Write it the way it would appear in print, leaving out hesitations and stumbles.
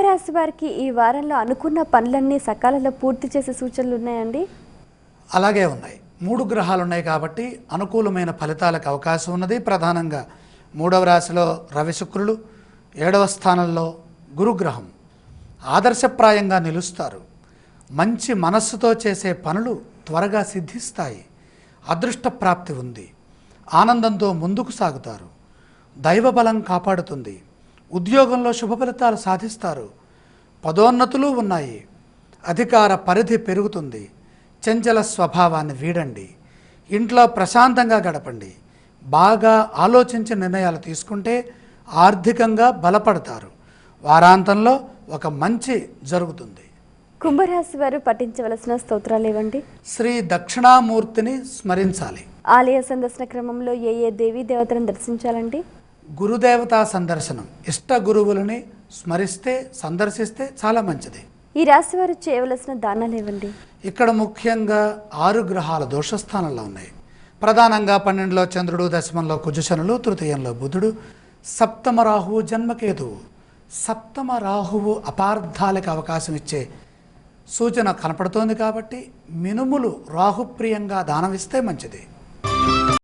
కుంభరాశి వారికి ఈ వారంలో అనుకున్న పనులన్నీ సకాలంలో పూర్తి చేసే సూచనలు ఉన్నాయండి? అలాగే ఉన్నాయి. 3 గ్రహాలు ఉన్నాయి కాబట్టి అనుకూలమైన ఫలితాలకు అవకాశం ఉన్నది. ప్రధానంగా 3వ రాశిలో రవి శుక్రులు, 7వ స్థానంలో గురుగ్రహం ఆదర్శప్రాయంగా నిలుస్తారు. మంచి మనస్సుతో చేసే పనులు త్వరగా సిద్ధిస్తాయి. అదృష్ట ప్రాప్తి ఉంది. ఆనందంతో ముందుకు సాగుతారు. దైవబలం కాపాడుతుంది. ఉద్యోగంలో శుభ ఫలితాలు సాధిస్తారు. పదోన్నతులు ఉన్నాయి. అధికార పరిధి పెరుగుతుంది. చంచల స్వభావాన్ని వీడండి. ఇంట్లో ప్రశాంతంగా గడపండి. బాగా ఆలోచించి నిర్ణయాలు తీసుకుంటే ఆర్థికంగా బలపడతారు. వారాంతంలో ఒక మంచి జరుగుతుంది. కుంభరాశి వారు పఠించవలసిన స్తోత్రాలు ఏవండి? శ్రీ దక్షిణామూర్తిని స్మరించాలి. ఆలయ సందర్శన క్రమంలో ఏ దేవీ దేవతలను దర్శించాలండి? గురుదేవతా సందర్శనం, ఇష్ట గురువులని స్మరిస్తే సందర్శిస్తే చాలా మంచిది. ఈ రాశి వారు చేయవలసిన దానాలు ఏవండి? ఇక్కడ ముఖ్యంగా 6 గ్రహాల దోషస్థానంలో ఉన్నాయి. ప్రధానంగా 12లో చంద్రుడు, దశమంలో కుజశనులు, తృతీయంలో బుధుడు, సప్తమ రాహువు, జన్మకేతువు. సప్తమ రాహువు అపార్థాలకు అవకాశం ఇచ్చే సూచన కనపడుతోంది కాబట్టి మినుములు రాహుప్రియంగా దానమిస్తే మంచిది.